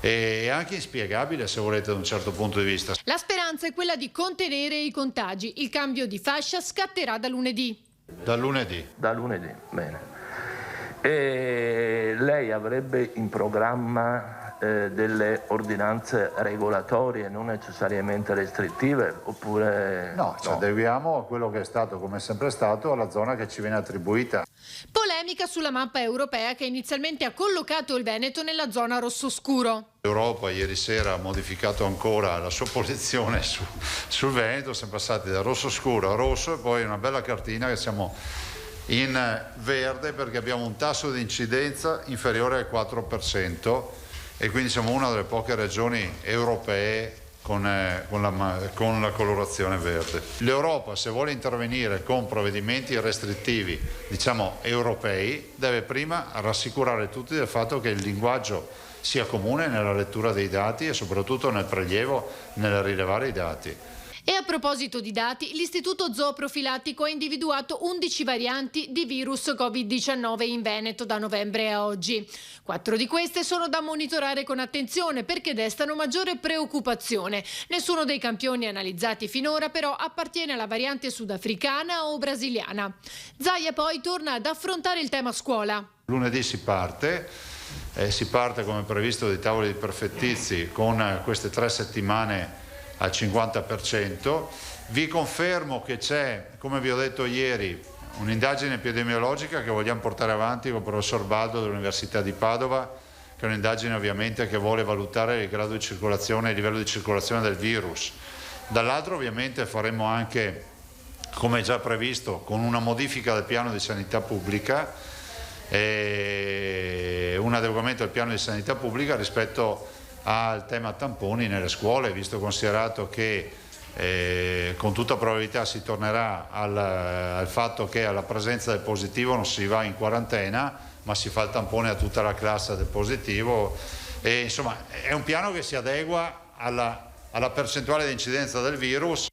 e anche inspiegabile se volete da un certo punto di vista. La speranza è quella di contenere i contagi. Il cambio di fascia scatterà da lunedì. Da lunedì? Da lunedì, bene. E lei avrebbe in programma delle ordinanze regolatorie, non necessariamente restrittive, oppure no? Ci adeguiamo a quello che è stato, come è sempre stato, alla zona che ci viene attribuita. Polemica sulla mappa europea che inizialmente ha collocato il Veneto nella zona rosso scuro. L'Europa ieri sera ha modificato ancora la sua posizione sul Veneto, siamo passati da rosso scuro a rosso e poi una bella cartina che siamo in verde perché abbiamo un tasso di incidenza inferiore al 4%. E quindi siamo una delle poche regioni europee con la colorazione verde. L'Europa, se vuole intervenire con provvedimenti restrittivi, diciamo europei, deve prima rassicurare tutti del fatto che il linguaggio sia comune nella lettura dei dati e soprattutto nel prelievo, nel rilevare i dati. E a proposito di dati, l'Istituto Zooprofilattico ha individuato 11 varianti di virus Covid-19 in Veneto da novembre a oggi. 4 di queste sono da monitorare con attenzione perché destano maggiore preoccupazione. Nessuno dei campioni analizzati finora però appartiene alla variante sudafricana o brasiliana. Zaia poi torna ad affrontare il tema scuola. Lunedì si parte come previsto dai tavoli di prefettizi con queste 3 settimane al 50%. Vi confermo che c'è, come vi ho detto ieri, un'indagine epidemiologica che vogliamo portare avanti con il professor Baldo dell'Università di Padova, che è un'indagine ovviamente che vuole valutare il grado di circolazione, il livello di circolazione del virus. Dall'altro ovviamente faremo anche, come già previsto, con una modifica del piano di sanità pubblica, un adeguamento del piano di sanità pubblica rispetto al tema tamponi nelle scuole, visto considerato che con tutta probabilità si tornerà al fatto che alla presenza del positivo non si va in quarantena, ma si fa il tampone a tutta la classe del positivo. E, insomma, è un piano che si adegua alla percentuale di incidenza del virus.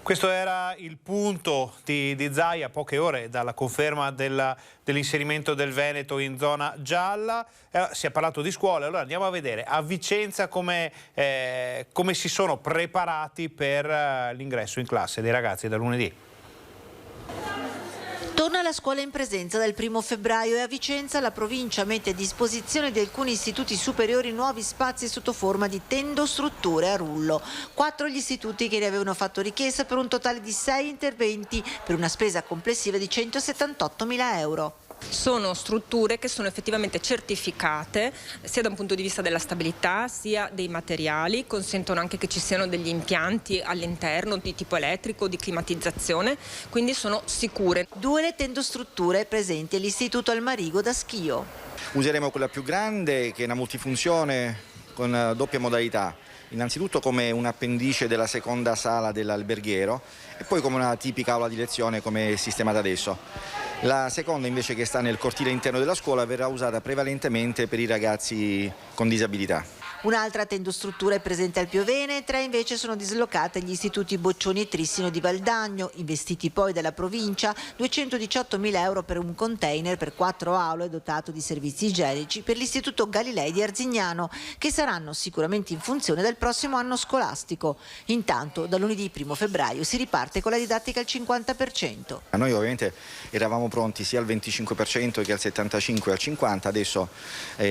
Questo era il punto di Zaia, poche ore dalla conferma dell'inserimento del Veneto in zona gialla. Si è parlato di scuole, allora andiamo a vedere a Vicenza come si sono preparati per l'ingresso in classe dei ragazzi da lunedì. Torna la scuola in presenza dal 1° febbraio e a Vicenza la provincia mette a disposizione di alcuni istituti superiori nuovi spazi sotto forma di tendostrutture a rullo. 4 gli istituti che ne avevano fatto richiesta per un totale di 6 interventi per una spesa complessiva di 178.000 euro. Sono strutture che sono effettivamente certificate sia da un punto di vista della stabilità sia dei materiali, consentono anche che ci siano degli impianti all'interno di tipo elettrico, di climatizzazione, quindi sono sicure. 2 le tendostrutture presenti all'Istituto Almarigo da Schio. Useremo quella più grande che è una multifunzione con doppia modalità, innanzitutto come un appendice della seconda sala dell'alberghiero e poi come una tipica aula di lezione come è sistemata adesso. La seconda invece, che sta nel cortile interno della scuola, verrà usata prevalentemente per i ragazzi con disabilità. Un'altra tendostruttura è presente al Piovene, 3 invece sono dislocate agli istituti Boccioni e Trissino di Valdagno, investiti poi dalla provincia 218.000 euro per un container per 4 aule dotato di servizi igienici per l'istituto Galilei di Arzignano, che saranno sicuramente in funzione dal prossimo anno scolastico. Intanto da lunedì 1° febbraio si riparte con la didattica al 50%. Noi ovviamente eravamo pronti sia al 25% che al 75% e al 50%, adesso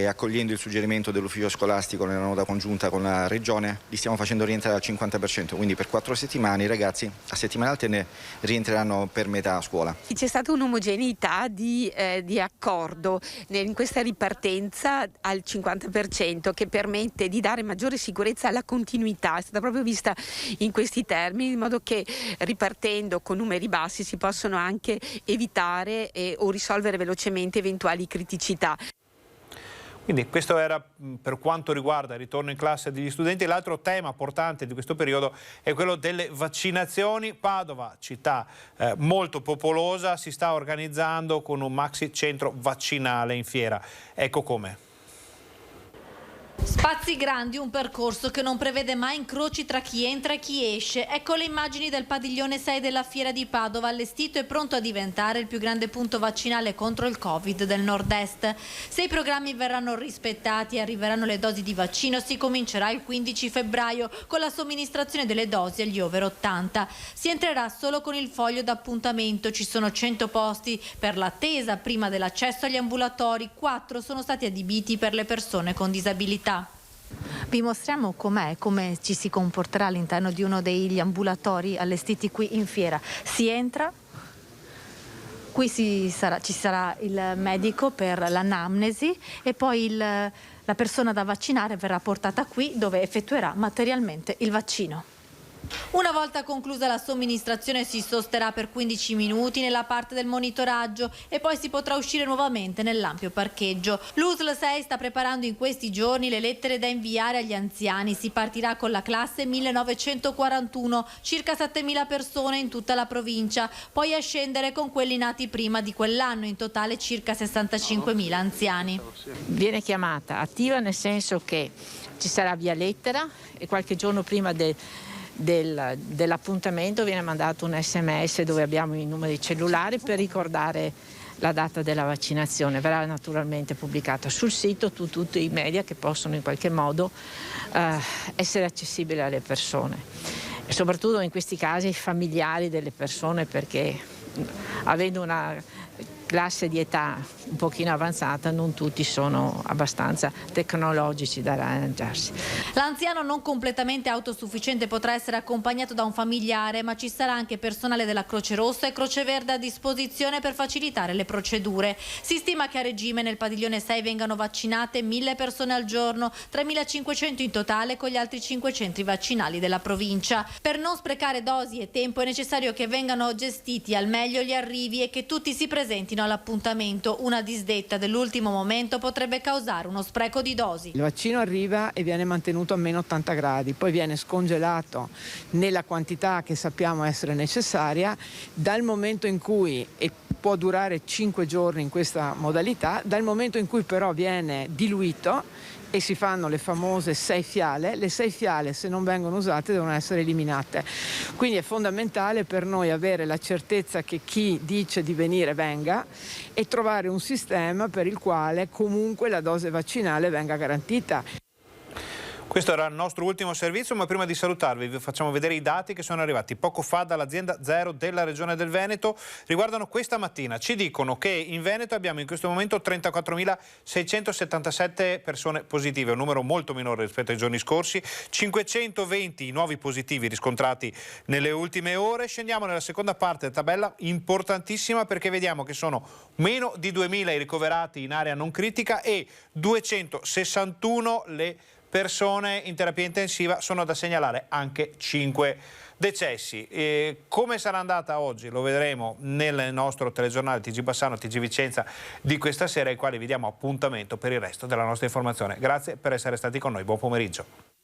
accogliendo il suggerimento dell'ufficio scolastico nella nota congiunta con la Regione, li stiamo facendo rientrare al 50%, quindi per 4 settimane i ragazzi a settimane alterne rientreranno per metà a scuola. C'è stata un'omogeneità di accordo in questa ripartenza al 50% che permette di dare maggiore sicurezza alla continuità, è stata proprio vista in questi termini, in modo che ripartendo con numeri bassi si possono anche evitare o risolvere velocemente eventuali criticità. Quindi questo era per quanto riguarda il ritorno in classe degli studenti. L'altro tema portante di questo periodo è quello delle vaccinazioni. Padova, città molto popolosa, si sta organizzando con un maxi centro vaccinale in fiera. Ecco come. Spazi grandi, un percorso che non prevede mai incroci tra chi entra e chi esce. Ecco le immagini del padiglione 6 della Fiera di Padova, allestito e pronto a diventare il più grande punto vaccinale contro il Covid del Nord-Est. Se i programmi verranno rispettati e arriveranno le dosi di vaccino, si comincerà il 15 febbraio con la somministrazione delle dosi agli over 80. Si entrerà solo con il foglio d'appuntamento. Ci sono 100 posti per l'attesa prima dell'accesso agli ambulatori, 4 sono stati adibiti per le persone con disabilità. Vi mostriamo come ci si comporterà all'interno di uno degli ambulatori allestiti qui in fiera. Si entra, qui ci sarà il medico per l'anamnesi e poi la persona da vaccinare verrà portata qui dove effettuerà materialmente il vaccino. Una volta conclusa la somministrazione si sosterrà per 15 minuti nella parte del monitoraggio e poi si potrà uscire nuovamente nell'ampio parcheggio. L'USL 6 sta preparando in questi giorni le lettere da inviare agli anziani. Si partirà con la classe 1941, circa 7.000 persone in tutta la provincia, poi a scendere con quelli nati prima di quell'anno, in totale circa 65.000 anziani. Viene chiamata attiva nel senso che ci sarà via lettera e qualche giorno prima dell'appuntamento viene mandato un SMS dove abbiamo i numeri cellulari per ricordare la data della vaccinazione. Verrà naturalmente pubblicata sul sito tutti i media che possono in qualche modo essere accessibili alle persone e soprattutto in questi casi familiari delle persone, perché avendo una classe di età un pochino avanzata non tutti sono abbastanza tecnologici da arrangiarsi. L'anziano non completamente autosufficiente potrà essere accompagnato da un familiare, ma ci sarà anche personale della Croce Rossa e Croce Verde a disposizione per facilitare le procedure. Si stima che a regime nel padiglione 6 vengano vaccinate 1.000 persone al giorno, 3.500 in totale con gli altri 5 centri vaccinali della provincia. Per non sprecare dosi e tempo è necessario che vengano gestiti al meglio gli arrivi e che tutti si presentino all'appuntamento. Una disdetta dell'ultimo momento potrebbe causare uno spreco di dosi. Il vaccino arriva e viene mantenuto a meno 80 gradi, poi viene scongelato nella quantità che sappiamo essere necessaria. Dal momento in cui, e può durare 5 giorni in questa modalità, dal momento in cui però viene diluito e si fanno le famose 6 fiale, le 6 fiale se non vengono usate devono essere eliminate. Quindi è fondamentale per noi avere la certezza che chi dice di venire venga e trovare un sistema per il quale comunque la dose vaccinale venga garantita. Questo era il nostro ultimo servizio, ma prima di salutarvi vi facciamo vedere i dati che sono arrivati poco fa dall'azienda Zero della Regione del Veneto. Riguardano questa mattina. Ci dicono che in Veneto abbiamo in questo momento 34.677 persone positive, un numero molto minore rispetto ai giorni scorsi, 520 nuovi positivi riscontrati nelle ultime ore. Scendiamo nella seconda parte della tabella, importantissima, perché vediamo che sono meno di 2.000 i ricoverati in area non critica e 261 le persone in terapia intensiva, sono da segnalare anche 5 decessi. Come sarà andata oggi lo vedremo nel nostro telegiornale TG Bassano, TG Vicenza di questa sera, ai quali vi diamo appuntamento per il resto della nostra informazione. Grazie per essere stati con noi, buon pomeriggio.